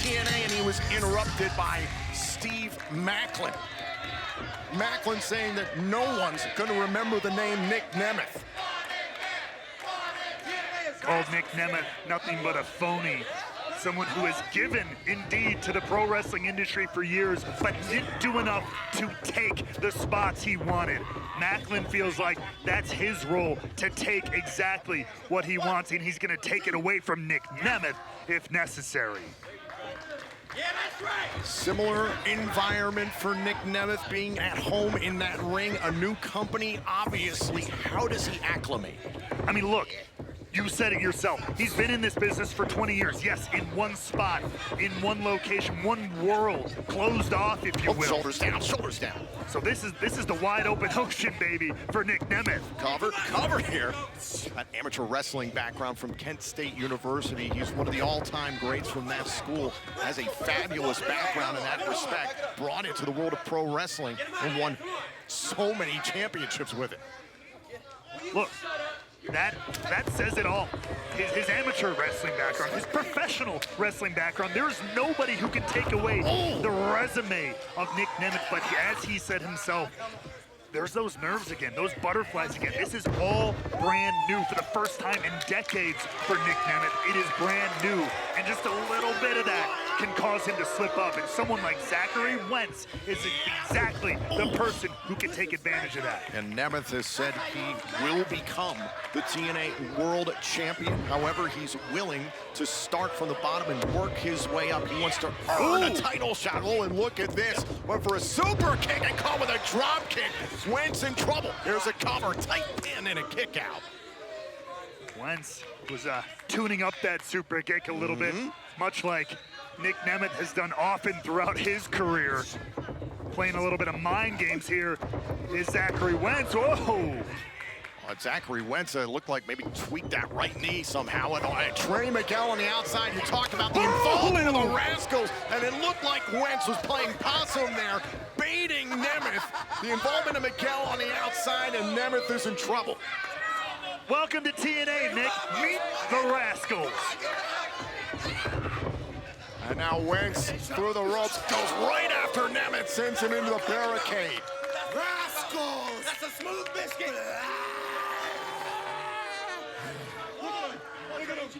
TNA, and he was interrupted by Steve Maclin. Maclin saying that no one's going to remember the name Nic Nemeth. Called Nic Nemeth nothing but a phony. Someone who has given, indeed, to the pro wrestling industry for years, but didn't do enough to take the spots he wanted. Maclin feels like that's his role, to take exactly what he wants, and he's going to take it away from Nic Nemeth if necessary. Yeah, that's right. Similar environment for Nic Nemeth, being at home in that ring, a new company, obviously. How does he acclimate? I mean, look, you said it yourself. He's been in this business for 20 years. Yes, in one spot, in one location, one world, closed off, if you will. Shoulders down, shoulders down. So this is the wide open ocean, baby, for Nic Nemeth. Cover here. An amateur wrestling background from Kent State University. He's one of the all-time greats from that school. Has a fabulous background in that respect. Brought into the world of pro wrestling and won so many championships with it. Look, that says it all. His amateur wrestling background, his professional wrestling background, there's nobody who can take away the resume of Nic Nemeth, but as he said himself, there's those nerves again, those butterflies again. This is all brand new for the first time in decades for Nic Nemeth. It is brand new, and just a little bit of that can cause him to slip up. And someone like Zachary Wentz is exactly the person who can take advantage of that. And Nemeth has said he will become the TNA World Champion. However, he's willing to start from the bottom and work his way up. He wants to earn a title shot. Oh, and look at this. Went for a super kick and caught with a drop kick. Wentz in trouble. Here's a cover, tight pin, and a kick out. Wentz was tuning up that super kick a little bit, much like Nic Nemeth has done often throughout his career. Playing a little bit of mind games here is Zachary Wentz. Whoa! Zachary Wentz looked like maybe tweaked that right knee somehow. And Trey Miguel on the outside, you talked about the involvement of the Rascals, and it looked like Wentz was playing possum there, baiting Nemeth. The involvement of Miguel on the outside, and Nemeth is in trouble. Welcome to TNA, Nick. Meet the Rascals. And now Wentz through the ropes, goes right after Nemeth, sends him into the barricade. Rascals! That's a smooth biscuit!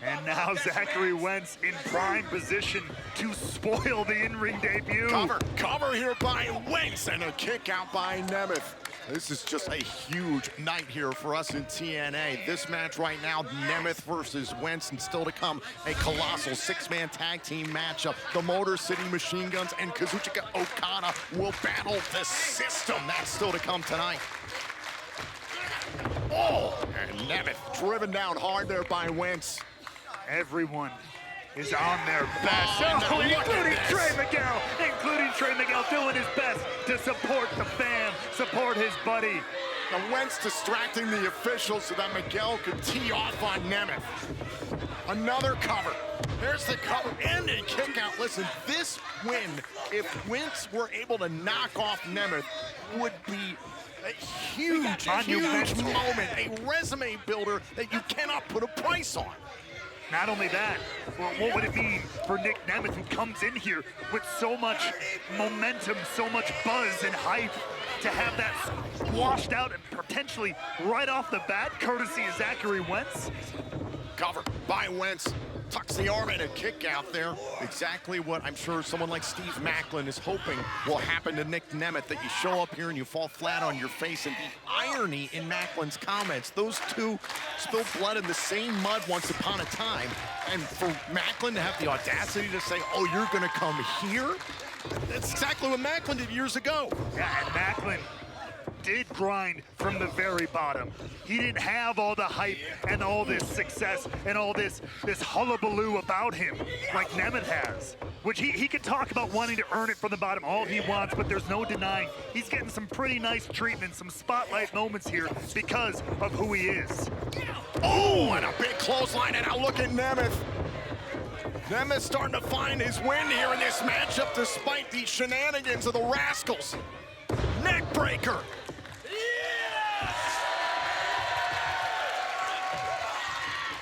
And now Zachary Wentz in prime position to spoil the in-ring debut. Cover here by Wentz, and a kick out by Nemeth. This is just a huge night here for us in TNA. This match right now, Nemeth versus Wentz, and still to come, a colossal six-man tag team matchup. The Motor City Machine Guns and Kazuchika Okada will battle the system. That's still to come tonight. Oh, and Nemeth driven down hard there by Wentz. Everyone is on their best, including Trey Miguel doing his best to support the fam, support his buddy. And Wentz distracting the officials so that Miguel could tee off on Nemeth. Another cover. There's the cover and a kick out. Listen, this win, if Wentz were able to knock off Nemeth, would be a huge moment, a resume builder that you cannot put a price on. Not only that, well, what would it mean for Nic Nemeth, who comes in here with so much momentum, so much buzz and hype, to have that washed out and potentially right off the bat, courtesy of Zachary Wentz? Cover by Wentz. Tucks the arm and a kick out there. Exactly what I'm sure someone like Steve Maclin is hoping will happen to Nic Nemeth, that you show up here and you fall flat on your face. And the irony in Maclin's comments, those two spilled blood in the same mud once upon a time. And for Maclin to have the audacity to say, oh, you're gonna come here? That's exactly what Maclin did years ago. Yeah, and Maclin did grind from the very bottom. He didn't have all the hype and all this success and all this hullabaloo about him like Nemeth has, which he could talk about wanting to earn it from the bottom all he wants, but there's no denying he's getting some pretty nice treatment, some spotlight moments here because of who he is. Oh, and a big clothesline, and now look at Nemeth. Nemeth starting to find his win here in this matchup despite the shenanigans of the Rascals. Neck breaker.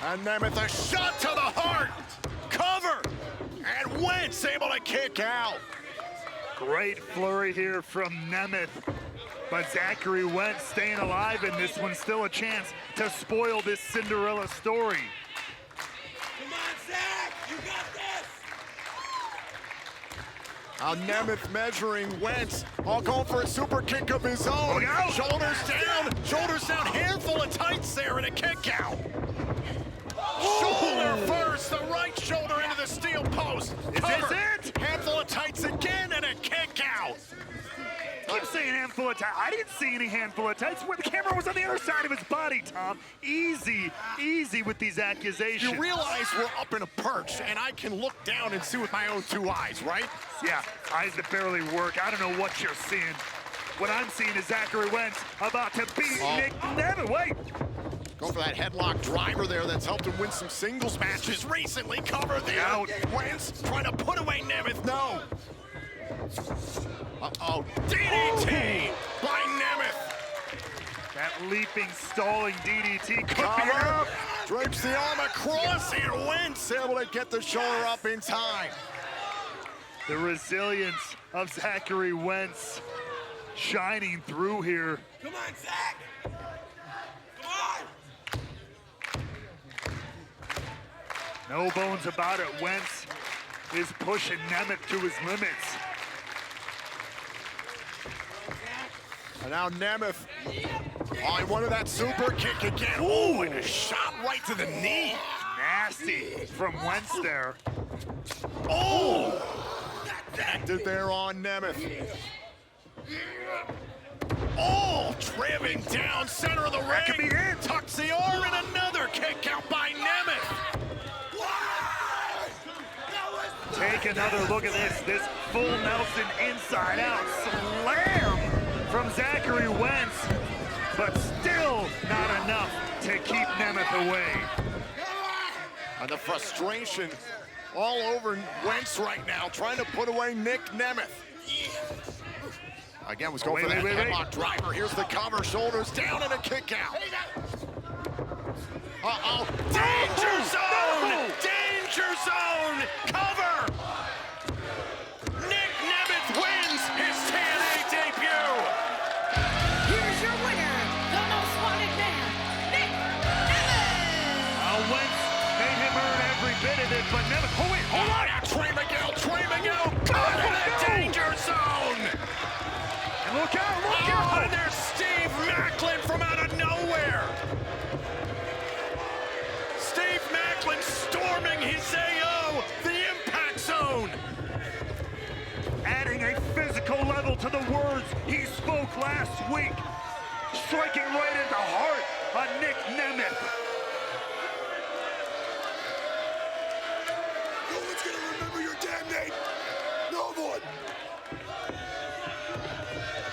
And Nemeth, a shot to the heart. Cover. And Wentz Wentz able to kick out. Great flurry here from Nemeth. But Zachary Wentz staying alive in this one, still a chance to spoil this Cinderella story. Come on, Zach! You got this! Now Nemeth measuring Wentz, all going for a super kick of his own. Look out. Shoulders down, handful of tights there and a kick out. Shoulder first, the right shoulder into the steel post. Is Cover. this it? Handful of tights again and a kick out. Keep saying handful of tights. I didn't see any handful of tights. Where the camera was on the other side of his body, Tom. Easy with these accusations. You realize we're up in a perch and I can look down and see with my own two eyes, right? Yeah, eyes that barely work. I don't know what you're seeing. What I'm seeing is Zachary Wentz about to beat Nic Nemeth. Wait. Go for that headlock driver there that's helped him win some singles matches recently. Cover there. Out. Wentz trying to put away Nemeth. No. Uh-oh. DDT by Nemeth. That leaping, stalling DDT could be Cover. up. Drapes the arm across and Wentz able to get the shoulder up in time. The resilience of Zachary Wentz shining through here. Come on, Zach! Come on! No bones about it. Wentz is pushing Nemeth to his limits. And now Nemeth, he wanted that super kick again. Ooh, and a shot right to the knee. Nasty from Wentz there. Oh, connected there on Nemeth. Oh, driving down center of the ring. That could be it. Tucks the arm and another kick out by Nemeth. Take another look at this. This full Nelson inside out slam from Zachary Wentz, but still not enough to keep Nemeth away. And the frustration all over Wentz right now, trying to put away Nic Nemeth. Again, was going for that headlock driver. Here's the cover, shoulders down and a kick out. Uh-oh, danger zone! Danger zone! Cover! Nic Nemeth wins his TNA debut! Here's your winner, the most wanted man, Nic Nemeth! Wentz made him earn every bit of it, but Nemeth, hold on! Trey Miguel, caught in a danger zone! And look out! And there's Steve Maclin from out of nowhere! Steve Maclin storming his AO, the impact zone! Adding a physical level to the words he spoke last week, striking right at the heart of Nic Nemeth. No one's gonna remember your damn name! No one!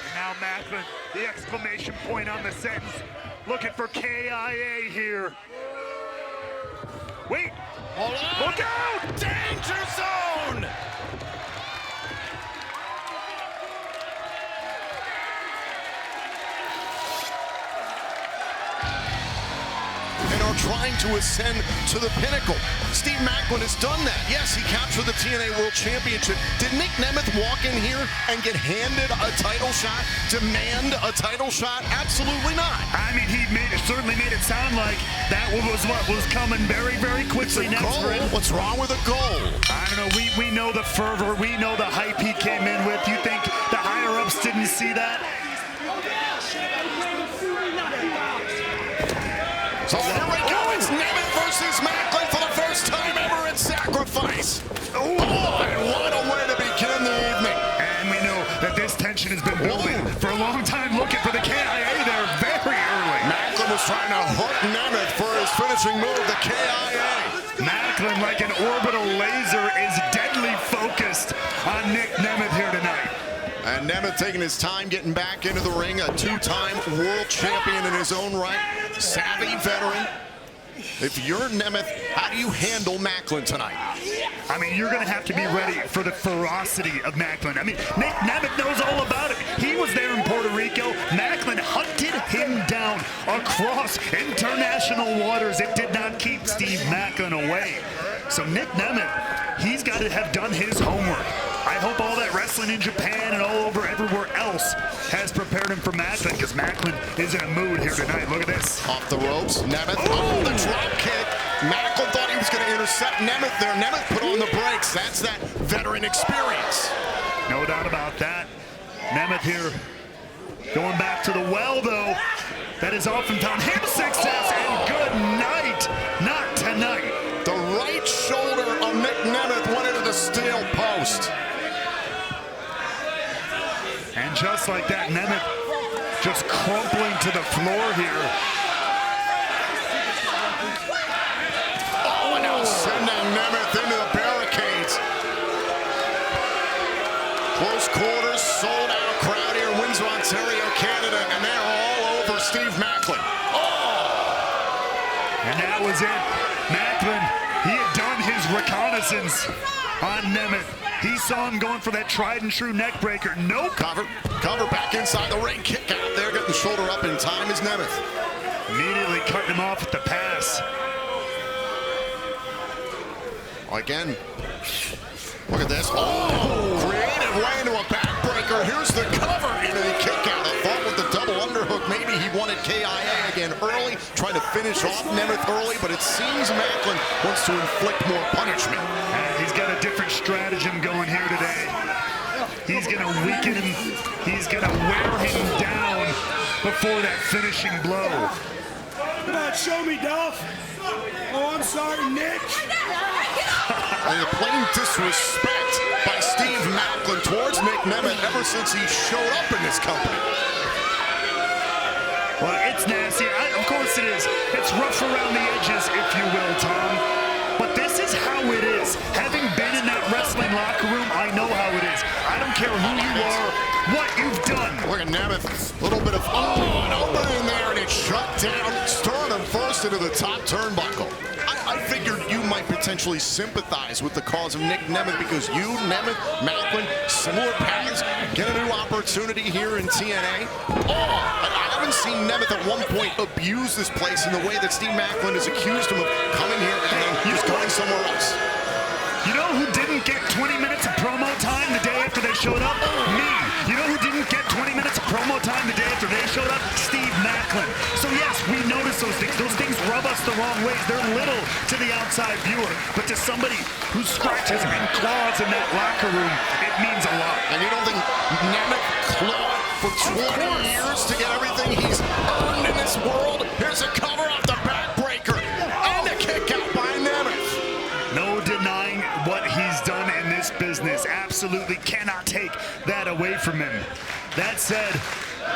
And now Maclin, the exclamation point on the sentence, looking for KIA here. Wait! Hold on! Look out! Danger zone! And are trying to ascend to the pinnacle. Steve Maclin has done that. Yes, he captured the TNA World Championship. Did Nic Nemeth walk in here and get handed a title shot, demand a title shot? Absolutely not. I mean, he certainly made it sound like that was what was coming very, very quickly next for him. What's wrong with a goal? I don't know. We know the fervor. We know the hype he came in with. You think the higher-ups didn't see that? So here we go. It's Nemeth versus Maclin for the first time ever in Sacrifice. Oh, and what a way to begin the evening. And we know that this tension has been building for a long time, looking for the KIA there very early. Maclin was trying to hook Nemeth for his finishing move, the KIA. Maclin, like an orbital laser, is deadly focused on Nic Nemeth here tonight. And Nemeth taking his time getting back into the ring, a two-time world champion in his own right, savvy veteran. If you're Nemeth, how do you handle Maclin tonight? I mean, you're going to have to be ready for the ferocity of Maclin. I mean, Nic Nemeth knows all about it. He was there in Puerto Rico. Maclin hunted him down across international waters. It did not keep Steve Maclin away. So Nic Nemeth, he's got to have done his homework. I hope all that wrestling in Japan and all over everywhere else has prepared him for Maclin, because Maclin is in a mood here tonight. Look at this. Off the ropes, Nemeth, oh, the drop kick. Maclin thought he was going to intercept Nemeth there. Nemeth put on the brakes. That's that veteran experience. No doubt about that. Nemeth here going back to the well, though. That has often found him success, and good night. Not tonight. The right shoulder of Nic Nemeth went into the steel post. And just like that, Nemeth just crumpling to the floor here. Oh, and now sending Nemeth into the barricades. Close quarters, sold out crowd here in Windsor, Ontario, Canada, and they're all over Steve Maclin. And that was it. Maclin, he had done his reconnaissance on Nemeth. He saw him going for that tried and true neck breaker. No cover back inside the ring, kick out there, getting the shoulder up in time is Nemeth. Immediately cutting him off at the pass. Again, look at this. Oh, creative way into a backbreaker. Here's the cover into the kick out. I thought with the double underhook, maybe he wanted KIA again early, trying to finish off Nemeth early, but it seems Maclin wants to inflict more punishment. He's got a different stratagem going here today. He's going to weaken him. He's going to wear him down before that finishing blow. Come on, show me, Dolph. Oh, I'm sorry, Nick. And the plain disrespect by Steve Maclin towards Nic Nemeth ever since he showed up in this company. Well, it's nasty. Of course it is. It's rough around the edges, if you will, Tom. But this is how it is. Having been in that wrestling locker room, I know how it is. I don't care who you are, what you've done. Look at Nemeth, a little bit of an opening there, and it shut down. Sternum first into the top turnbuckle. I figured you might potentially sympathize with the cause of Nic Nemeth because you, Nemeth, Maclin, similar paths, get a new opportunity here in TNA. I haven't seen Nemeth at one point abuse this place in the way that Steve Maclin has accused him of coming here and then just going somewhere else. You know who didn't get 20 minutes of promo time the day after they showed up? Me. You know who didn't get 20 minutes of promo time the day after they showed up? Steve Maclin. So yes, we notice those things. Those things rub us the wrong ways. They're little to the outside viewer, but to somebody who scratches and claws in that locker room, it means a lot. And you don't think Nemeth clawed for 20 years to get everything he's earned in this world? Here's a cover off the backbreaker and a kick out by Nemeth. No denying what he's done in this business. Absolutely cannot take that away from him. That said,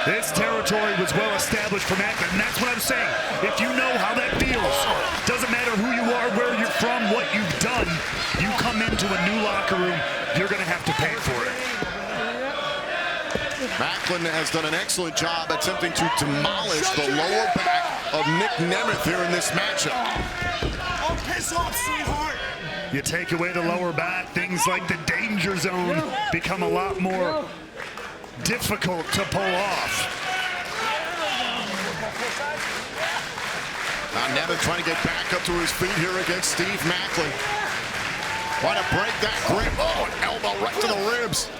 this territory was well established for Maclin, and that's what I'm saying. If you know how that feels, doesn't matter who you are, where you're from, what you've done, you come into a new locker room, you're going to have to pay for it. Maclin has done an excellent job attempting to demolish the lower back of Nic Nemeth here in this matchup. Oh, piss off, sweetheart. You take away the lower back, things like the danger zone become a lot more difficult to pull off. Now Nemeth trying to get back up to his feet here against Steve Maclin. Trying to break that grip. Oh, an elbow right to the ribs.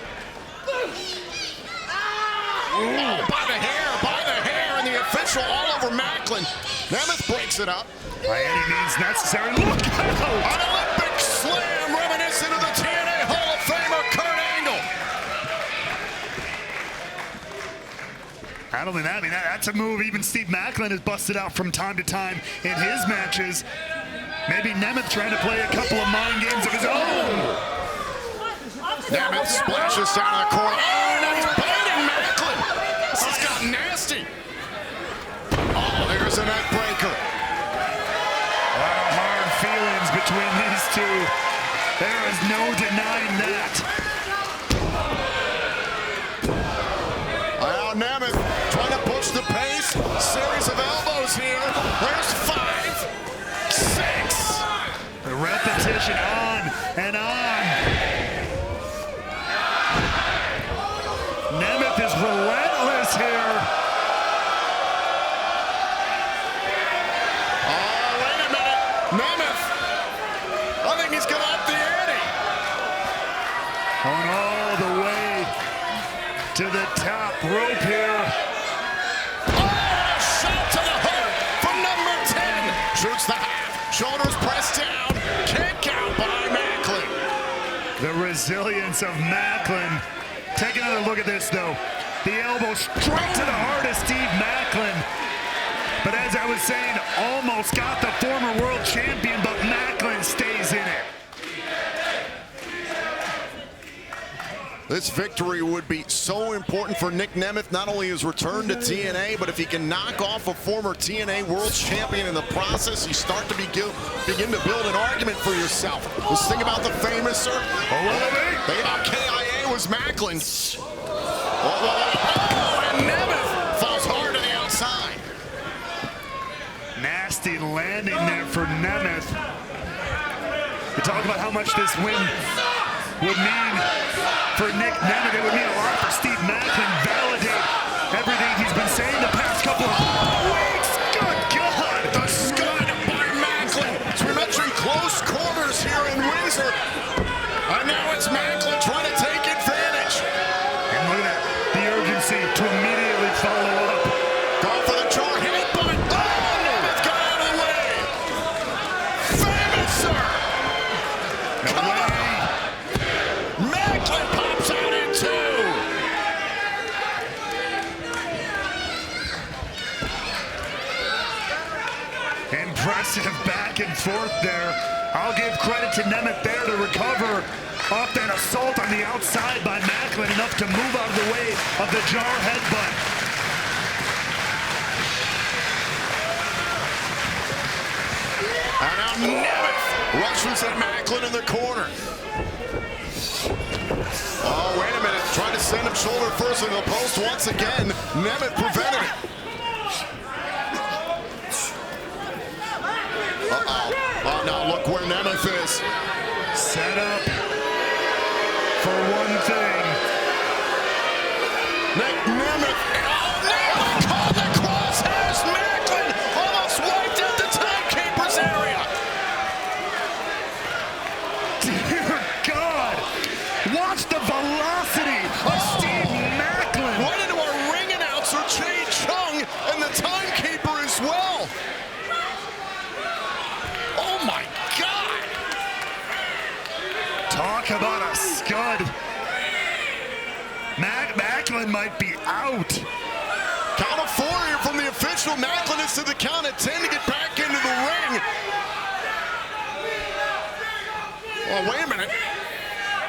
Oh, by the hair, and the official all over Maclin. Nemeth breaks it up. By any means necessary. Look out! An Olympic slam reminiscent of the TNA Hall of Famer Kurt Angle. I don't think that, that's a move even Steve Maclin has busted out from time to time in his matches. Maybe Nemeth trying to play a couple of mind games of his own. Nemeth splashes down the corner. Oh, now he's biting Maclin. This has gotten nasty. Oh, there's a neck breaker. A lot of hard feelings between these two. There is no denying that. Now Nemeth trying to push the pace. Series of elbows here. There's 5, 6. The repetition on and on. Nemeth is relentless here. Oh, wait a minute. Nemeth, I think On all the way to the top rope here. Oh, shot to the hook from number 10. Shoots the half, shoulders pressed down, kick out by Maclin. The resilience of Maclin. Take another look at this though. The elbow straight to the heart of Steve Maclin. But as I was saying, almost got the former world champion, but Maclin stays in it. This victory would be so important for Nic Nemeth, not only his return to TNA, but if he can knock off a former TNA World Champion in the process, you start to begin to build an argument for yourself. Let's think about the famous, sir. Think about KIA was Maclin. Oh, and Nemeth falls hard to the outside. Nasty landing there for Nemeth. You talk about how much this win would mean for Nic Nemeth. It would mean a lot for Steve Maclin. Validate everything he's been saying the past couple of weeks. Good God! The scud by Maclin. So we're mentioning close quarters here in Windsor. And now it's Maclin trying to take advantage. And look at that, the urgency to immediately follow up. Go for the jar headbutt. Oh, Nemeth got out of the way. Famous, sir. No way. Maclin pops out in two. Impressive back and forth there. I'll give credit to Nemeth there to recover off that assault on the outside by Maclin, enough to move out of the way of the jar headbutt. And now Nemeth rushes at Maclin in the corner. Oh, wait a minute. Trying to send him shoulder first into the post once again. Nemeth prevented it. Uh-oh. Oh, now look where Nemeth is. Set up for one thing. Nic Nemeth. Oh, Nemeth caught the crosshairs. Maclin almost wiped out the timekeeper's area. Dear God, watch the velocity of Steve Maclin. Right into our ring announcer, Jay Chung, and the timekeeper as well. Oh my God. Talk about a scud. Maclin might be out. Count of 4 here from the official. Maclin is to the count of 10 to get back into the ring. Oh, wait a minute.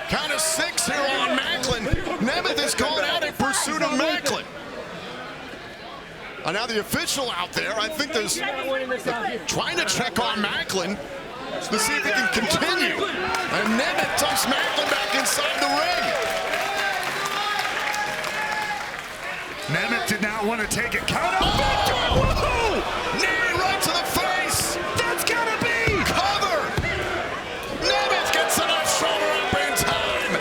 Count of 6 here on Maclin. Nemeth has gone out in pursuit of Maclin. And now the official out there, I think there's trying to check on Maclin to see if he can continue. And Nemeth dumps Maclin back inside the ring. Nemeth did not want to take it. Count out. Oh! Knee right to the face. That's gotta be. Cover. Nemeth gets enough shoulder up in time.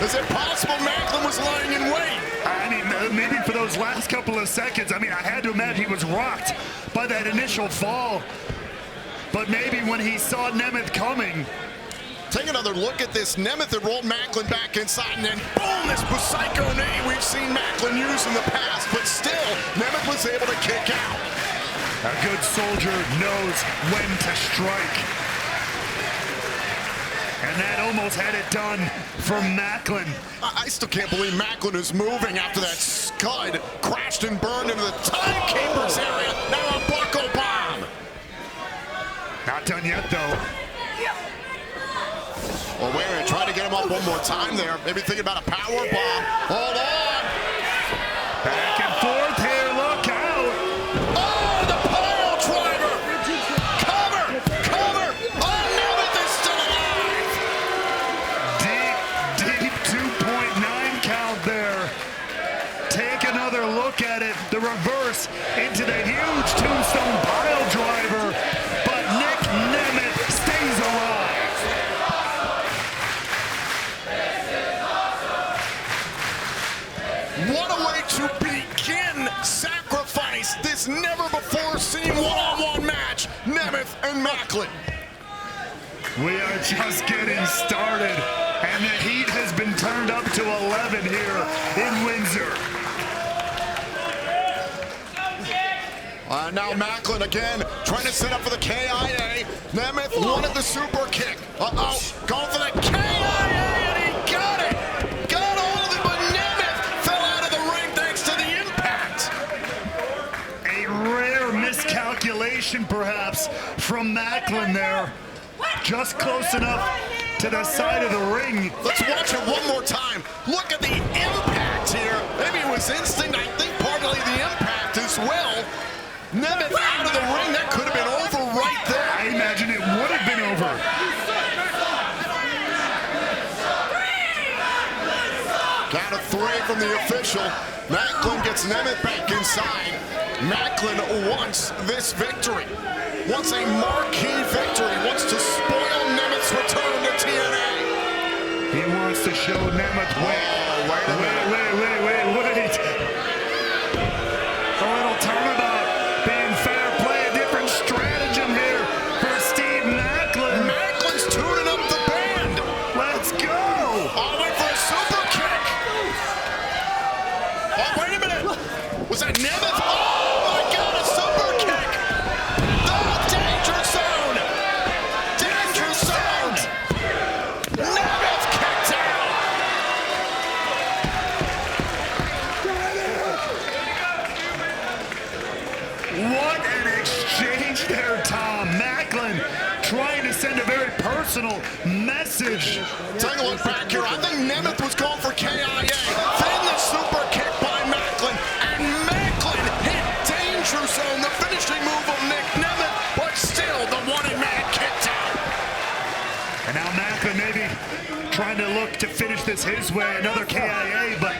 Is it possible Maclin was lying in wait? I mean, maybe for those last couple of seconds. I mean, I had to imagine he was rocked by that initial fall. But maybe when he saw Nemeth coming. Take another look at this. Nemeth had rolled Maclin back inside, and then boom, this psycho knee we've seen Maclin use in the past. But still, Nemeth was able to kick out. A good soldier knows when to strike. And that almost had it done for Maclin. I still can't believe Maclin is moving after that scud crashed and burned into the timekeeper's area. Now a buckle bomb. Not done yet, though. Well, wait a minute, try to get him up one more time there. Maybe thinking about a power bomb. Hold on. Back and forth here, look out. Oh, the pile driver. Cover, cover. Oh, Nemeth is still alive. Deep 2.9 count there. Take another look at it. The reverse into the huge tombstone pile driver. But Nic Nemeth stays alive. What a way to begin Sacrifice, this never-before-seen one-on-one match, Nemeth and Maclin. We are just getting started, and the heat has been to 11 here in Windsor. Now Maclin again, trying to set up for the KIA. Nemeth wanted the super kick. Uh-oh, going for the KIA, and he got it! Got all of it, but Nemeth fell out of the ring thanks to the impact. A rare miscalculation, perhaps, from Maclin there. Just close enough to the side of the ring. Let's watch it one more time. Look at the impact here. Maybe it was instinct, I think partly the impact as well. Nemeth out of the ring, that could have been over right there. I imagine it would have been over. Count of 3 from the official. Maclin gets Nemeth back inside. Maclin wants this victory. Wants a marquee victory. Wants to spoil Nemeth's return to TNA. He wants to show Nemeth, wait. A little turnabout. Being fair play, a different stratagem here for Steve Maclin. Macklin's tuning up the band. Let's go. Oh, wait for a super kick. Oh, wait a minute. Was that Nemeth? Oh, my God, a super kick. The danger zone. Danger zone. Nemeth kicked out. What an exchange there, Tom. Maclin trying to send a very personal message. Take a look back here. I think Nemeth was going for KIA. Then the super kick by Maclin. And Maclin hit danger zone. The finishing move of Nic Nemeth, but still the wanted man kicked out. And now Maclin maybe trying to look to finish this his way. Another KIA, but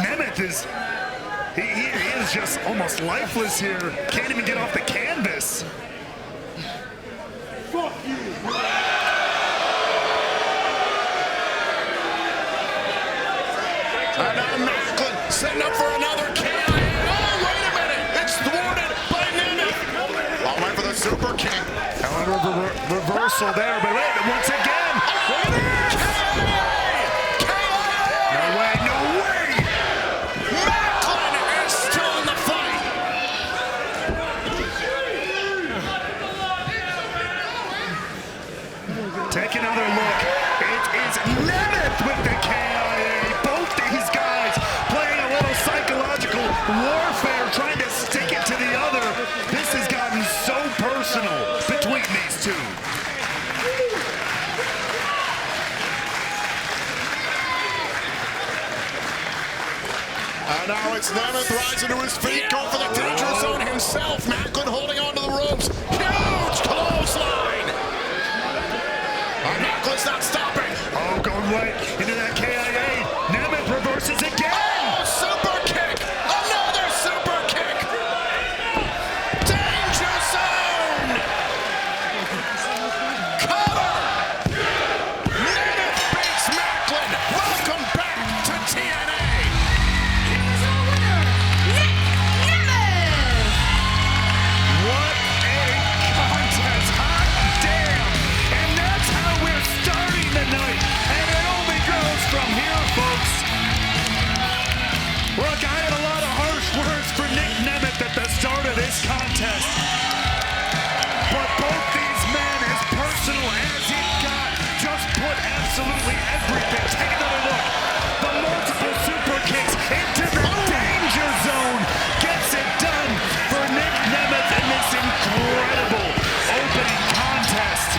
Nemeth is... He is just almost lifeless here. Can't even get off the canvas. Fuck you. And now Maclin setting up for another KIA. Oh, wait a minute. It's thwarted by Nemeth. Oh, wait for the super kick. However, reversal there, but wait, once again. No way, no way. Maclin is still in the fight. Take another look. It is Nemeth with the KIA. Both these guys playing a little psychological warfare, trying to stick it to the other. This has gotten so personal between these two. And now it's Nemeth rising to his feet, going for the danger zone himself. Maclin holding onto the ropes. Huge clothesline. And Maclin's not stopping. Oh, going right into that KIA. Nemeth reverses again. Oh, super kick. Another super kick. Danger zone. Cover. Nemeth beats Maclin. Welcome back to TNA. Here's our winner, Nic Nemeth. What a contest. Hot damn. And that's how we're starting the night. And it only goes from here, folks. Look, I had a lot of harsh words for Nic Nemeth at the start of this contest. But both these men, as personal as it got, just put absolutely everything. Take another look. The multiple super kicks into the danger zone gets it done for Nic Nemeth in this incredible opening contest.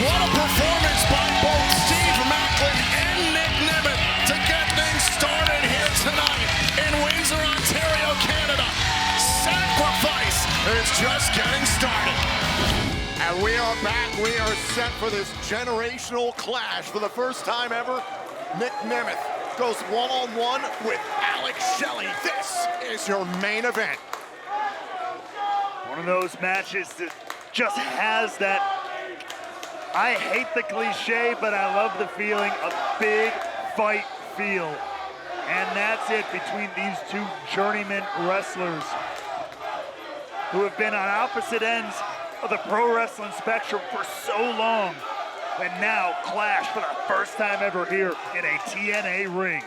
What a performance by both Steve Maclin and Nic Nemeth to get things started here tonight in Windsor, Ontario, Canada. Sacrifice is just getting started. And we are back. We are set for this generational clash. For the first time ever, Nic Nemeth goes one-on-one with Shelley. This is your main event. One of those matches that just has that, I hate the cliche, but I love the feeling, a big fight feel. And that's it between these two journeyman wrestlers who have been on opposite ends of the pro wrestling spectrum for so long. and now clash for the first time ever here in a TNA ring.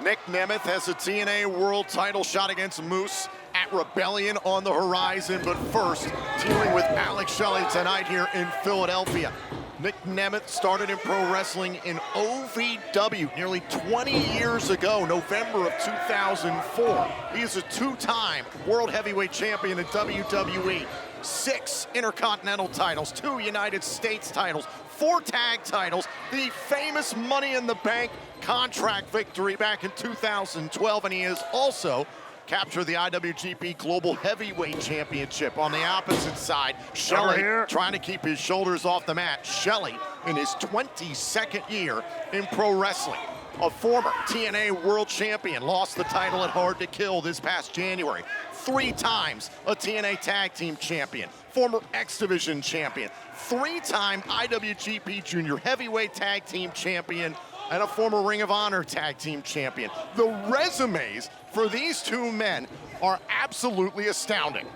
Nic Nemeth has a TNA World title shot against Moose at Rebellion on the horizon, but first, dealing with Alex Shelley tonight here in Philadelphia. Nic Nemeth started in pro wrestling in OVW nearly 20 years ago, November of 2004. He is a two-time World Heavyweight Champion in WWE, 6 Intercontinental titles, 2 United States titles, 4 tag titles, the famous Money in the Bank contract victory back in 2012, and he has also captured the IWGP Global Heavyweight Championship. On the opposite side, Shelley trying to keep his shoulders off the mat. Shelley in his 22nd year in pro wrestling. A former TNA World Champion, lost the title at Hard to Kill this past January. 3 times a TNA Tag Team Champion. Former X Division Champion. 3-time IWGP Junior Heavyweight Tag Team Champion. And a former Ring of Honor Tag Team Champion. The resumes for these two men are absolutely astounding.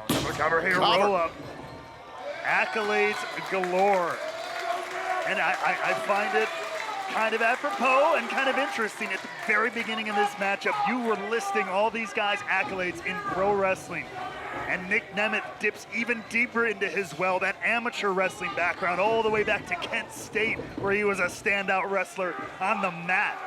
Cover here, roll up. Accolades galore. And I find it kind of apropos and kind of interesting. At the very beginning of this matchup, you were listing all these guys' accolades in pro wrestling. And Nic Nemeth dips even deeper into his well, that amateur wrestling background, all the way back to Kent State, where he was a standout wrestler on the mat.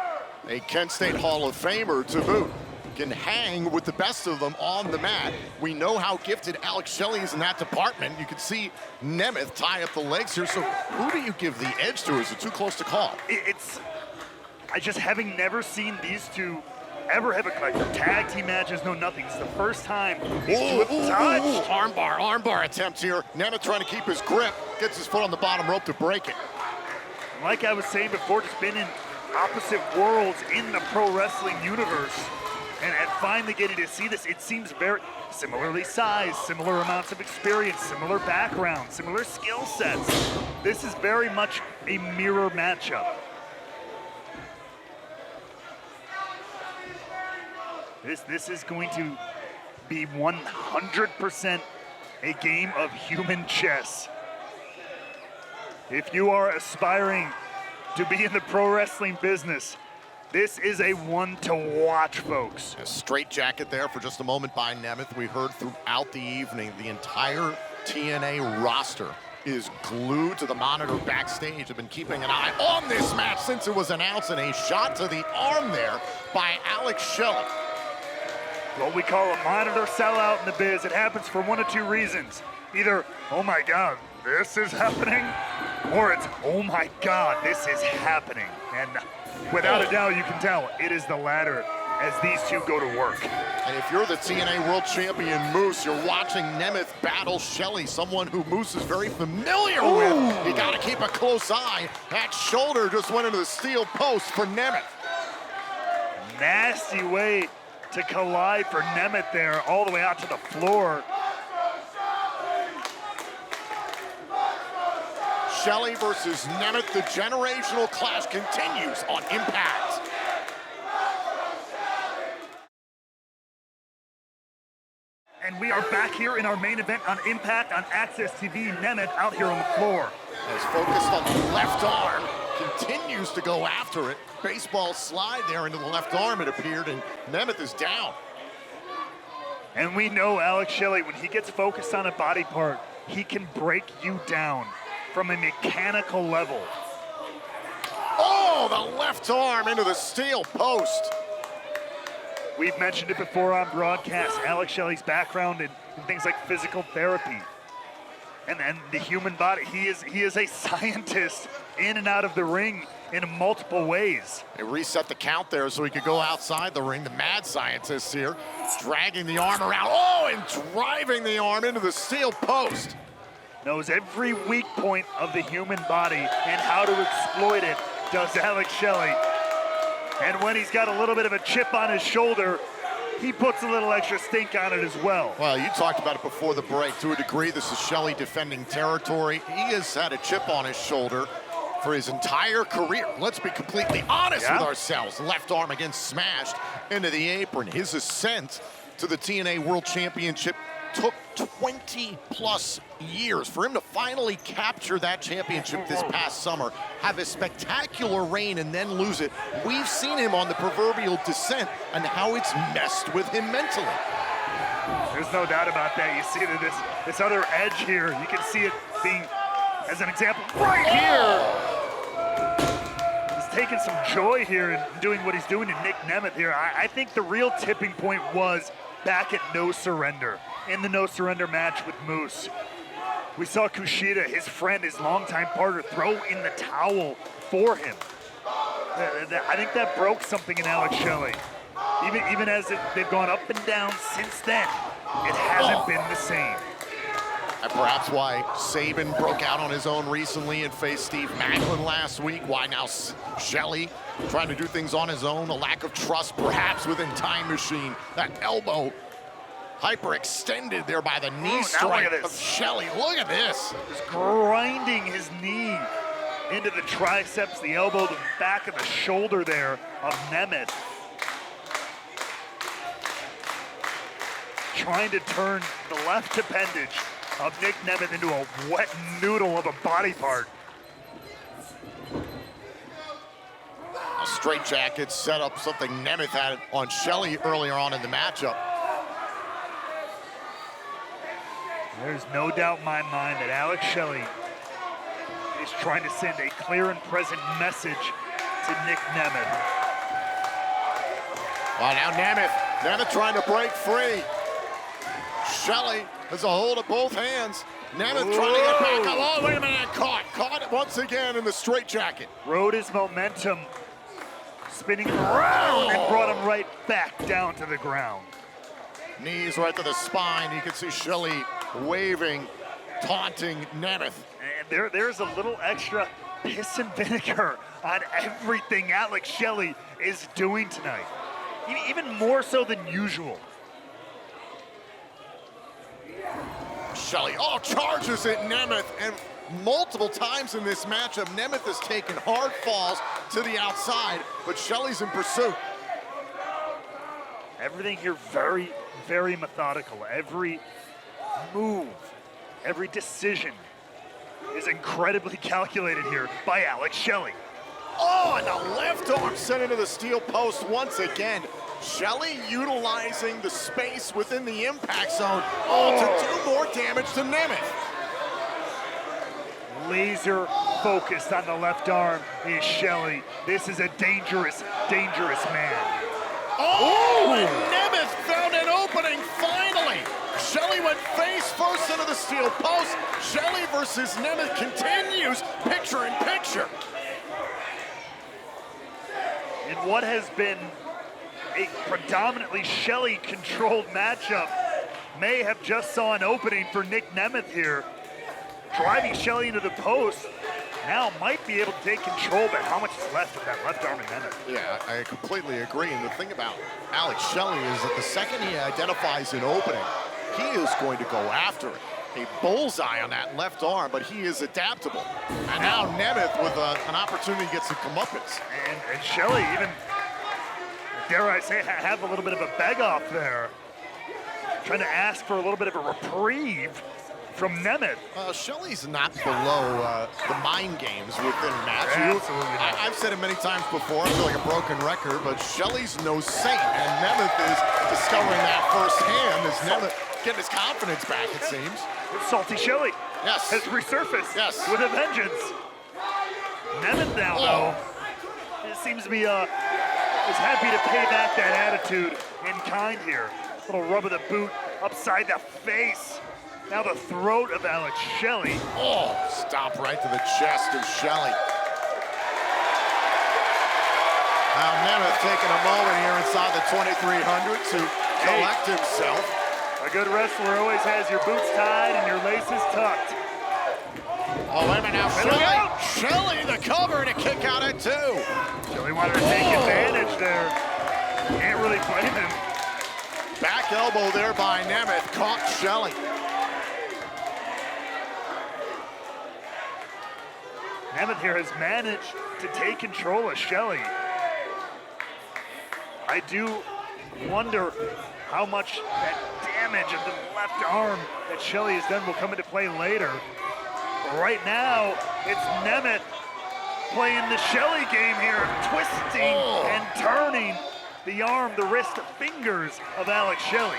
A Kent State Hall of Famer to boot. Can hang with the best of them on the mat. We know how gifted Alex Shelley is in that department. You can see Nemeth tie up the legs here. So who do you give the edge to? Is it too close to call? I just, having never seen these two ever have a tag team matches, no nothing. It's the first time these two have touched. Armbar attempt here. Nemeth trying to keep his grip. Gets his foot on the bottom rope to break it. Like I was saying before, just been in opposite worlds in the pro wrestling universe. And finally getting to see this, it seems very similarly sized, similar amounts of experience, similar background, similar skill sets. This is very much a mirror matchup. This is going to be 100% a game of human chess. If you are aspiring to be in the pro wrestling business, this is a one to watch, folks. A straight jacket there for just a moment by Nemeth. We heard throughout the evening the entire TNA roster is glued to the monitor backstage. Have been keeping an eye on this match since it was announced, and a shot to the arm there by Alex Shelley. What we call a monitor sellout in the biz. It happens for one of 2 reasons. Either, oh my God, this is happening, or it's, oh my God, this is happening. And without a doubt, you can tell it is the latter as these two go to work. And if you're the TNA World Champion Moose, you're watching Nemeth battle Shelley, someone who Moose is very familiar with. You gotta keep a close eye. That shoulder just went into the steel post for Nemeth. Nasty way to collide for Nemeth there, all the way out to the floor. Shelley versus Nemeth, the generational clash continues on Impact. And we are back here in our main event on Impact on Access TV. Nemeth out here on the floor. As focused on the left arm, continues to go after it. Baseball slide there into the left arm, it appeared, and Nemeth is down. And we know Alex Shelley, when he gets focused on a body part, he can break you down from a mechanical level. Oh, the left arm into the steel post. We've mentioned it before on broadcast, Alex Shelley's background in things like physical therapy and the human body. He is a scientist in and out of the ring in multiple ways. They reset the count there so he could go outside the ring. The mad scientist here, dragging the arm around. Oh, and driving the arm into the steel post. Knows every weak point of the human body and how to exploit it, does Alex Shelley. And when he's got a little bit of a chip on his shoulder, he puts a little extra stink on it as well. Well, you talked about it before the break. To a degree, this is Shelley defending territory. He has had a chip on his shoulder for his entire career. Let's be completely honest with ourselves. Left arm again smashed into the apron. His ascent to the TNA World Championship took 20+ years for him to finally capture that championship this past summer, have a spectacular reign and then lose it. We've seen him on the proverbial descent and how it's messed with him mentally. There's no doubt about that. You see that this other edge here, you can see it being, as an example, right here. He's taking some joy here in doing what he's doing to Nic Nemeth here. I think the real tipping point was back at No Surrender, in the No Surrender match with Moose. We saw Kushida, his friend, his longtime partner, throw in the towel for him. I think that broke something in Alex Shelley. Even as they've gone up and down since then, it hasn't been the same. And perhaps why Saban broke out on his own recently and faced Steve Maclin last week. Why now Shelley trying to do things on his own. A lack of trust perhaps within Time Machine. That elbow hyperextended there by the knee strike of Shelley. Look at this. Just grinding his knee into the triceps, the elbow, the back of the shoulder there of Nemeth. Trying to turn the left appendage of Nic Nemeth into a wet noodle of a body part. A straitjacket set up something Nemeth had on Shelley earlier on in the matchup. There's no doubt in my mind that Alex Shelley is trying to send a clear and present message to Nic Nemeth. Well, now Nemeth trying to break free. Shelley has a hold of both hands. Nemeth trying to get back up. Oh, wait a minute, caught it once again in the straitjacket. Rode his momentum, spinning around and brought him right back down to the ground. Knees right to the spine. You can see Shelley waving, taunting Nemeth. And there's a little extra piss and vinegar on everything Alex Shelley is doing tonight. Even more so than usual. Shelley, charges at Nemeth, and multiple times in this matchup, Nemeth has taken hard falls to the outside, but Shelley's in pursuit. Everything here very, very methodical. Every move, every decision is incredibly calculated here by Alex Shelley. Oh, and the left arm sent into the steel post once again. Shelley utilizing the space within the impact zone to do more damage to Nemeth. Laser focused on the left arm is Shelley. This is a dangerous, dangerous man. And Nemeth found an opening finally. Shelley went face first into the steel post. Shelley versus Nemeth continues picture in picture. In what has been a predominantly Shelley-controlled matchup, may have just saw an opening for Nic Nemeth here. Driving Shelley into the post, now might be able to take control, but how much is left of that left arm of Nemeth? Yeah, I completely agree. And the thing about Alex Shelley is that the second he identifies an opening, he is going to go after it. A bullseye on that left arm, but he is adaptable. And now Nemeth with an opportunity gets some comeuppance. And Shelley even, dare I say, have a little bit of a beg off there. Trying to ask for a little bit of a reprieve from Nemeth. Shelley's not below the mind games within a match. Absolutely not. I've said it many times before, I feel like a broken record, but Shelley's no saint, and Nemeth is discovering that firsthand as Nemeth getting his confidence back, it seems. Salty Shelley Yes. has resurfaced Yes. with a vengeance. Nemeth now, though, it seems to be is happy to pay back that attitude in kind here. Little rub of the boot upside the face. Now the throat of Alex Shelley. Stop right to the chest of Shelley. Now Nemeth taking a moment here inside the 2300 to collect himself. A good wrestler always has your boots tied and your laces tucked. Oh, wait a minute now. Shelley the cover and a kick out at 2. Shelley wanted to take advantage there. Can't really blame him. Back elbow there by Nemeth, caught Shelley. Nemeth here has managed to take control of Shelley. I do wonder how much that damage of the left arm that Shelley has done will come into play later. But right now, it's Nemeth playing the Shelley game here, twisting and turning the arm, the wrist, the fingers of Alex Shelley.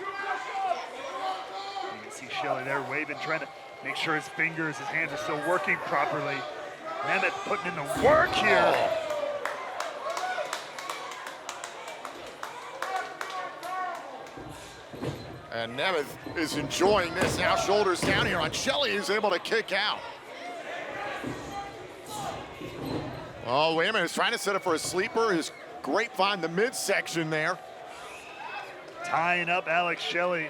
You can see Shelley there waving, trying to make sure his fingers, his hands are still working properly. Nemeth putting in the work here. And Nemeth is enjoying this now, shoulders down here on Shelley, who's able to kick out. Oh, wait a minute, he's trying to set up for a sleeper. His grapevine, the midsection there. Tying up Alex Shelley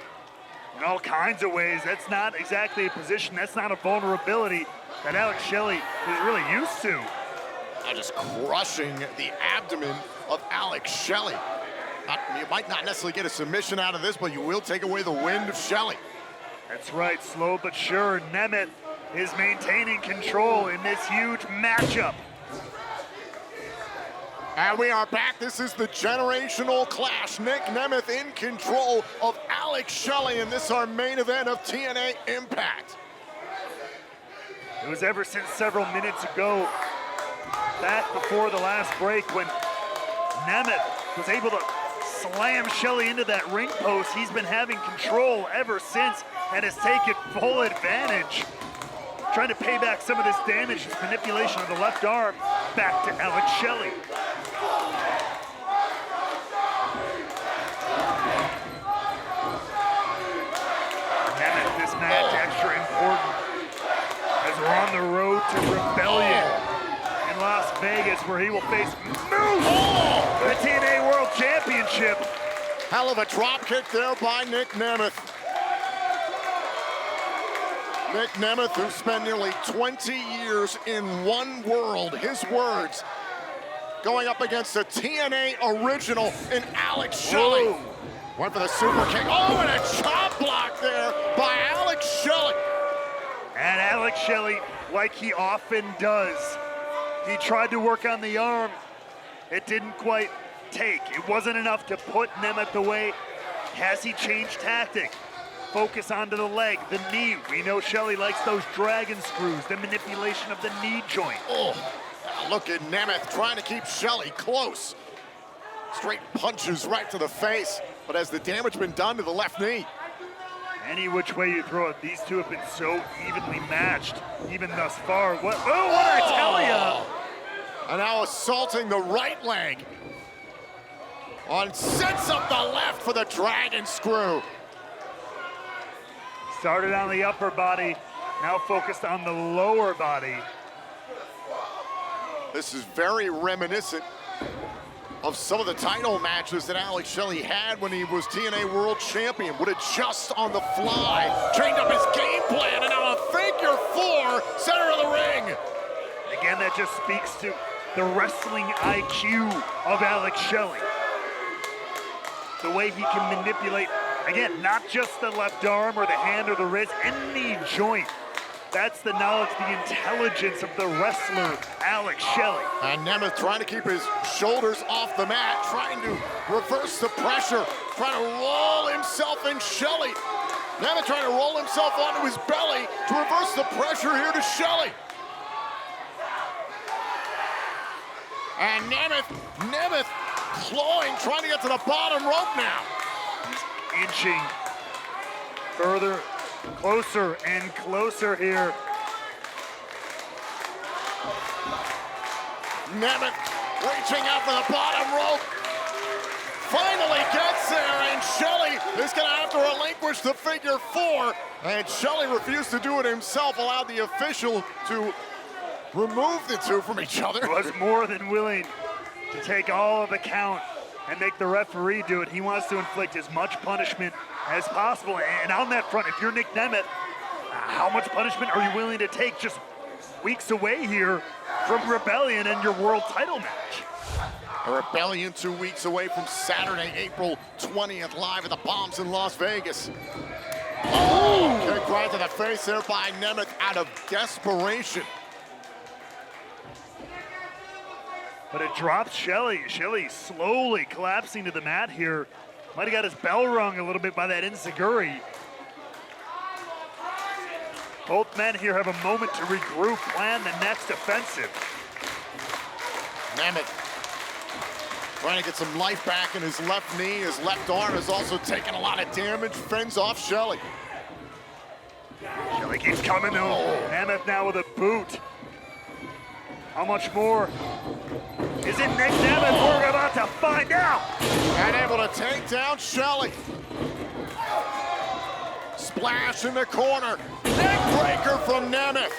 in all kinds of ways. That's not exactly a position, that's not a vulnerability that Alex Shelley is really used to. Just crushing the abdomen of Alex Shelley. You might not necessarily get a submission out of this, but you will take away the wind of Shelley. That's right, slow but sure. Nemeth is maintaining control in this huge matchup. And we are back. This is the generational clash. Nic Nemeth in control of Alex Shelley, and this is our main event of TNA Impact. It was ever since several minutes ago, back before the last break, when Nemeth was able to slam Shelley into that ring post. He's been having control ever since and has taken full advantage. Trying to pay back some of this damage, his manipulation of the left arm, back to Alex Shelley. Nemeth, this match extra important as we're on the road to Rebellion in Las Vegas, where he will face Moose, the TNA World Championship. Hell of a drop kick there by Nic Nemeth. Nic Nemeth, who spent nearly 20 years in one world, his words, going up against a TNA original in Alex Shelley. Whoa. Went for the super kick. Oh, and a chop block there by Alex Shelley. And Alex Shelley, like he often does, he tried to work on the arm. It didn't quite take. It wasn't enough to put Nemeth away. Has he changed tactic? Focus onto the leg, the knee. We know Shelley likes those dragon screws, the manipulation of the knee joint. Oh, look at Nemeth trying to keep Shelley close. Straight punches right to the face, but has the damage been done to the left knee? Any which way you throw it, these two have been so evenly matched, even thus far. What did I tell ya? And now assaulting the right leg. Sets up the left for the dragon screw. Started on the upper body, now focused on the lower body. This is very reminiscent of some of the title matches that Alex Shelley had when he was TNA World Champion. Would adjust on the fly, trained up his game plan, and now a figure four, center of the ring. Again, that just speaks to the wrestling IQ of Alex Shelley. The way he can manipulate, again, not just the left arm or the hand or the wrist, any joint. That's the knowledge, the intelligence of the wrestler, Alex Shelley. And Nemeth trying to keep his shoulders off the mat, trying to reverse the pressure, trying to roll himself in Shelley. Nemeth trying to roll himself onto his belly to reverse the pressure here to Shelley. And Nemeth clawing, trying to get to the bottom rope now. He's inching further, closer and closer here. Nemeth reaching out for the bottom rope. Finally gets there, and Shelley is going to have to relinquish the figure four. And Shelley refused to do it himself, allowed the official to remove the two from each other. Was more than willing to take all of the count and make the referee do it. He wants to inflict as much punishment as possible. And on that front, if you're Nic Nemeth, how much punishment are you willing to take just weeks away here from Rebellion and your world title match? A Rebellion 2 weeks away from Saturday, April 20th, live at the Palms in Las Vegas. Oh, kick right to the face there by Nemeth out of desperation. but it drops Shelley. Shelley slowly collapsing to the mat here. Might have got his bell rung a little bit by that enziguri. Both men here have a moment to regroup, plan the next offensive. Nemeth trying to get some life back in his left knee. His left arm is also taking a lot of damage. Fends off Shelley. Shelley keeps coming though. Nemeth now with a boot. How much more? Is it Nic Nemeth? We're about to find out. And able to take down Shelley. Splash in the corner. Neck breaker from Nemeth.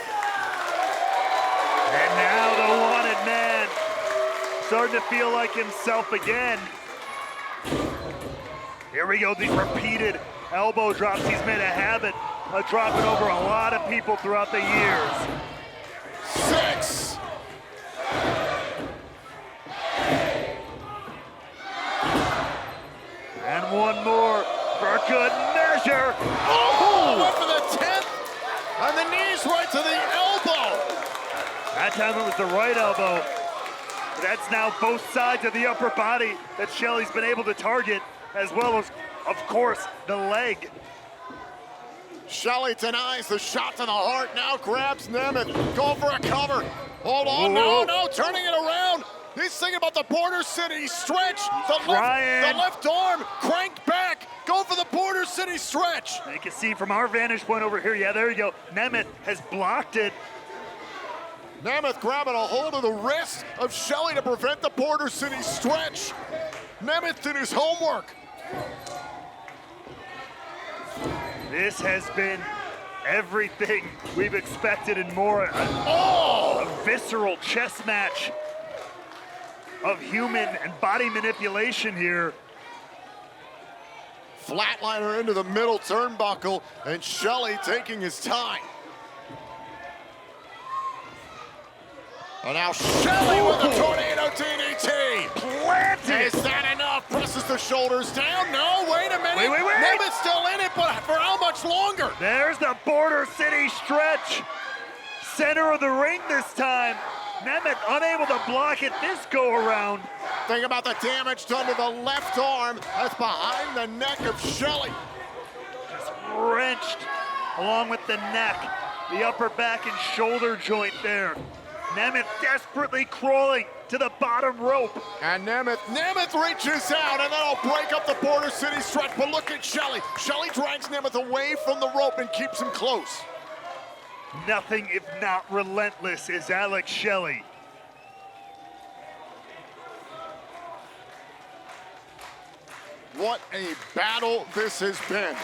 And now the wanted man starting to feel like himself again. Here we go, these repeated elbow drops. He's made a habit of dropping over a lot of people throughout the years. 6. And one more for good measure. Oh, went for the 10th. And the knees right to the elbow. That time it was the right elbow. But that's now both sides of the upper body that Shelley's been able to target, as well as, of course, the leg. Shelley denies the shot to the heart, now grabs Nemeth, going for a cover. Hold on, no, turning it around. He's thinking about the Border City stretch. The left arm cranked back, go for the Border City stretch. You can see from our vantage point over here, yeah, there you go. Nemeth has blocked it. Nemeth grabbing a hold of the wrist of Shelley to prevent the Border City stretch. Nemeth did his homework. This has been everything we've expected and more. A visceral chess match of human and body manipulation here. Flatliner into the middle turnbuckle, and Shelley taking his time. And now Shelley with the tornado DDT. Planted. Is that enough? Presses the shoulders down. No, wait a minute. Wait. Nemeth's still in it, but for how much longer? There's the Border City stretch. Center of the ring this time. Nemeth unable to block it this go around. Think about the damage done to the left arm. That's behind the neck of Shelley. Just wrenched along with the neck, the upper back and shoulder joint there. Nemeth desperately crawling to the bottom rope. And Nemeth reaches out, and that'll break up the Border City stretch. But look at Shelley. Shelley drags Nemeth away from the rope and keeps him close. Nothing if not relentless is Alex Shelley. What a battle this has been.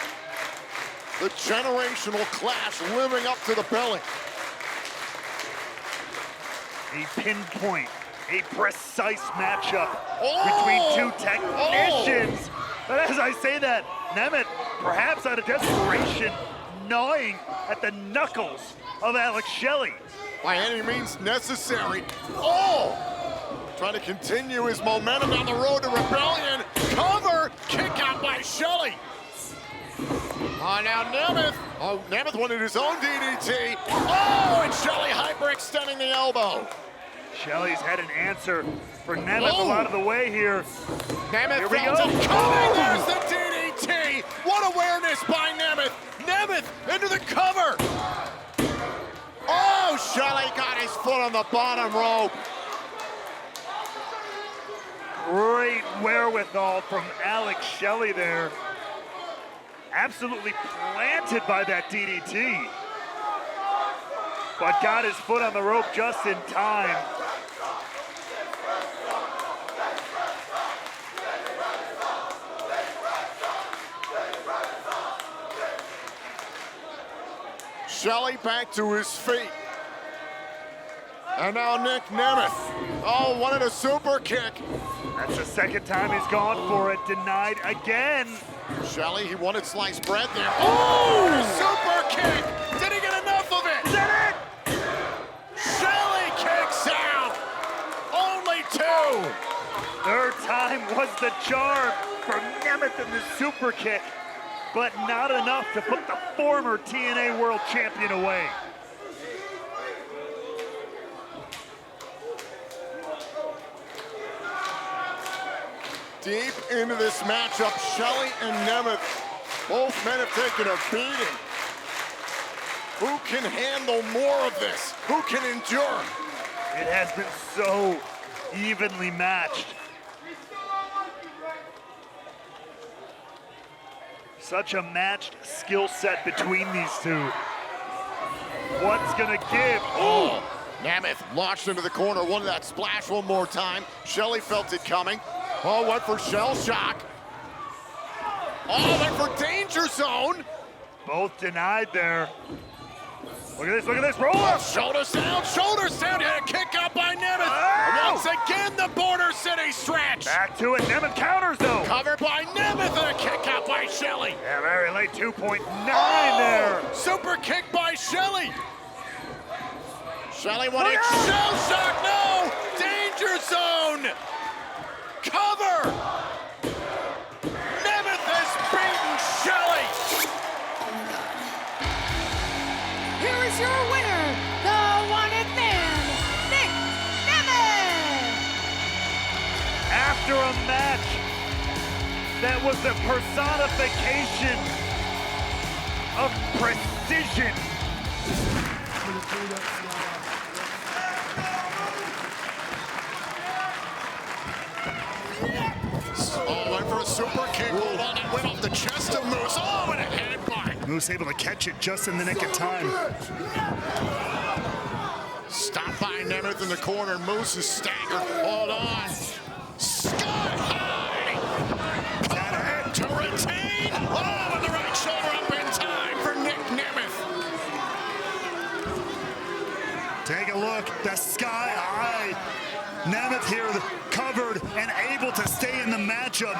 The generational clash living up to the billing. A pinpoint, a precise matchup between two technicians. But as I say that, Nemeth, perhaps out of desperation, gnawing at the knuckles of Alex Shelley. By any means necessary. Trying to continue his momentum down the road to rebellion. Cover, kick out by Shelley. Now Nemeth. Nemeth wanted his own DDT. And Shelley hyperextending the elbow. Shelley's had an answer for Nemeth a lot of the way here. Nemeth Here we felt go. it coming. There's the DDT. What awareness by Nemeth. Nemeth into the cover. Shelley got his foot on the bottom rope. Great wherewithal from Alex Shelley there. Absolutely planted by that DDT. But got his foot on the rope just in time. Shelley back to his feet. And now Nic Nemeth. Wanted a super kick. That's the second time he's gone for it. Denied again. Shelley, he wanted sliced bread there. A super kick. Did he get enough of it? Did it? Shelley kicks out. Only 2. Third time was the charm for Nemeth in the super kick, but not enough to put the former TNA World Champion away. Deep into this matchup, Shelley and Nemeth, both men have taken a beating. Who can handle more of this? Who can endure? It has been so evenly matched. Such a matched skill set between these two. What's gonna give? Oh, Nemeth launched into the corner, wanted that splash one more time. Shelley felt it coming. Oh, went for shell shock. Oh, went for danger zone. Both denied there. Look at this, roll up! Shoulders down, yeah, kick out by Nemeth. Oh! Once again, the Border City stretch. Back to it, Nemeth counters though. Covered by Nemeth and a kick out by Shelley. Yeah, very late, 2.9 there. Super kick by Shelley. Shelley wanted shell shock, no! Danger zone! Cover! Nemeth has beaten Shelley! Here is your winner, the wanted man, Nic Nemeth. After a match that was the personification of precision. Oh, went for a super kick. Hold on, it went off the chest of Moose. Oh, and a headbutt. Moose able to catch it just in the nick of time. Stopped by Nemeth in the corner. Moose is staggered. Hold on. Sky high. Power to retain. Oh, and the right shoulder up in time for Nic Nemeth. Take a look, the sky high. Nemeth here covered and able to stay in the matchup.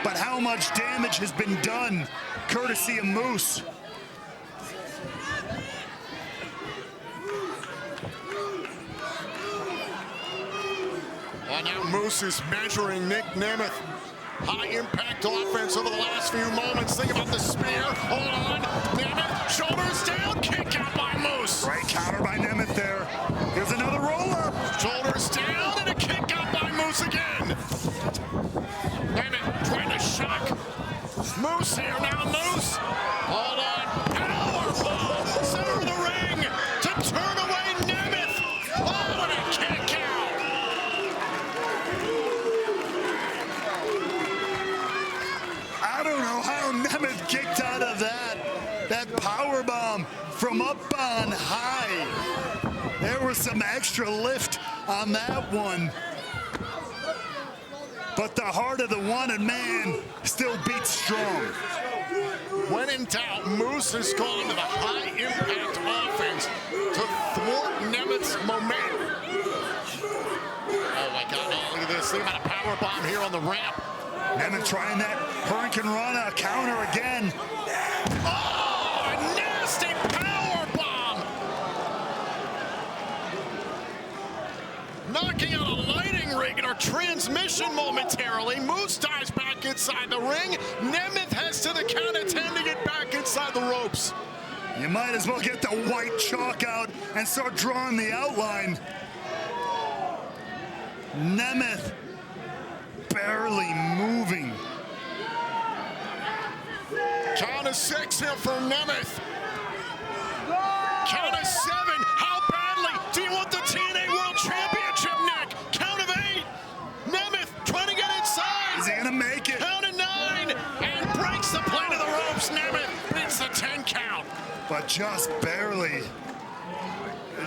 But how much damage has been done courtesy of Moose? Well, now Moose is measuring Nic Nemeth. High impact offense over the last few moments. Think about the spear. Hold on. Nemeth, shoulders down, kick out by Moose. Right counter by Nemeth there. Here's another roll up. Shoulders down and a kick out by Moose again. Nemeth trying to shock Moose here. Now Moose. Hold on. Powerbomb. Center of the ring to turn away Nemeth. Oh, and a kick out. I don't know how Nemeth kicked out of that. That power bomb from up on high. There was some extra lift on that one. But the heart of the wanted man still beats strong. When in doubt, Moose has gone to the high-impact offense to thwart Nemeth's momentum. Oh, my God. Oh, look at this. Think about a power bomb here on the ramp. Nemeth trying that Hurricane Rana counter again. Oh, a nasty power bomb. Knocking out a lighting rig in our transmission momentarily. Moose dives back inside the ring. Nemeth heads to the count of 10 to get back inside the ropes. You might as well get the white chalk out and start drawing the outline. Nemeth barely moving. Count of 6 here for Nemeth. Count of 7. How badly do you want the TNA World Championship, Nick? Count of 8. Nemeth trying to get inside. Is he gonna make it? Count of 9 and breaks the plane of the ropes. Nemeth beats the 10 count. But just barely.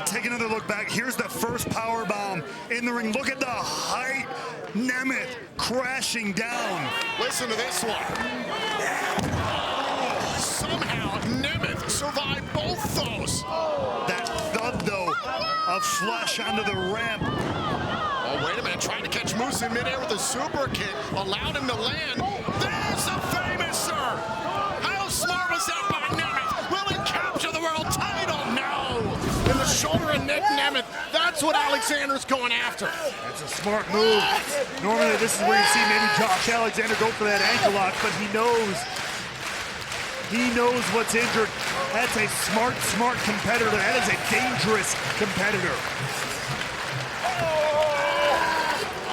Take another look back. Here's the first power bomb in the ring. Look at the height. Nemeth crashing down. Listen to this one. Somehow Nemeth survived both those. That thud, though, of flesh onto the ramp. Oh, wait a minute. Trying to catch Moose in midair with a super kick. Allowed him to land. There's the famous, sir. How smart was that by Nemeth? Will he capture the world title? No. In the shoulder of Nic Nemeth. That's what Alexander's going after. That's a smart move. Normally this is where you see maybe Josh Alexander go for that ankle lock, but he knows what's injured. That's a smart competitor. That is a dangerous competitor.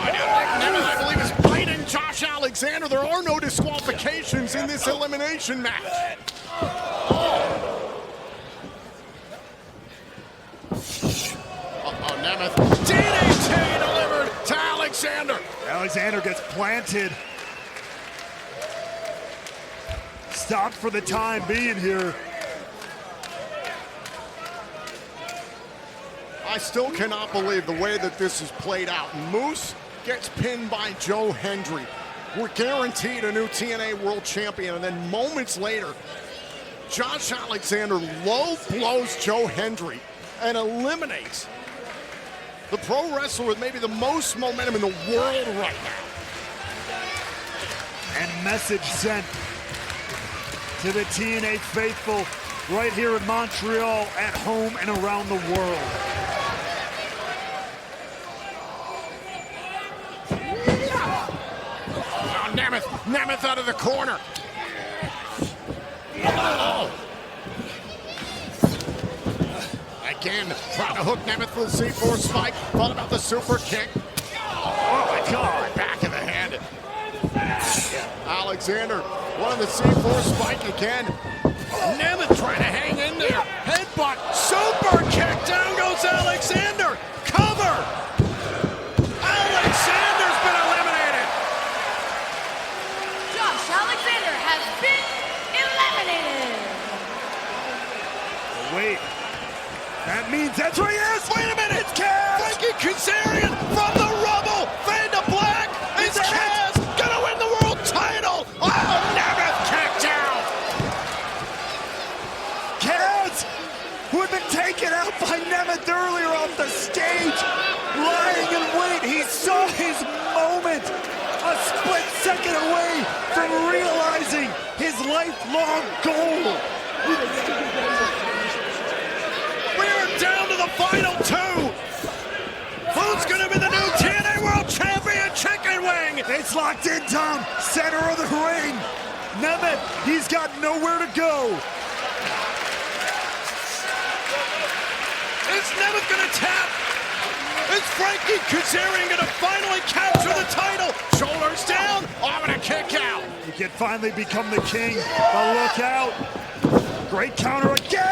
Nic Nemeth, I believe, is biting Josh Alexander. There are no disqualifications in this elimination match. Nemeth. DDT delivered to Alexander. Alexander gets planted. Stopped for the time being here. I still cannot believe the way that this is played out. Moose gets pinned by Joe Hendry. We're guaranteed a new TNA World Champion, and then moments later, Josh Alexander low blows Joe Hendry and eliminates the pro wrestler with maybe the most momentum in the world right now. And message sent to the TNA faithful right here in Montreal, at home and around the world. Oh, Nemeth out of the corner. Oh. Again, trying to hook Nemeth for the C4 spike. Thought about the super kick. Oh my God, back of the head. Alexander, one of the C4 spike again. Nemeth trying to hang in there. Headbutt, super kick, down goes Alexander. Cover. Alexander's been eliminated. Josh Alexander has been eliminated. Wait, that means that's where he is. Wait a minute. It's Kaz. Frankie Kazarian from the rubble. Fade to black. It's Kaz. Gonna win the world title. Oh, Nemeth kicked out. Kaz, who had been taken out by Nemeth earlier off the stage, lying in wait. He saw his moment, a split second away from realizing his lifelong goal. We're down to the final two. Who's gonna be the new TNA World Champion Chicken Wing? It's locked in, Tom. Center of the ring. Nemeth, he's got nowhere to go. Is Nemeth gonna tap? Is Frankie Kazarian gonna finally capture the title? Shoulders down. I'm gonna kick out. He can finally become the king. But look out. Great counter again.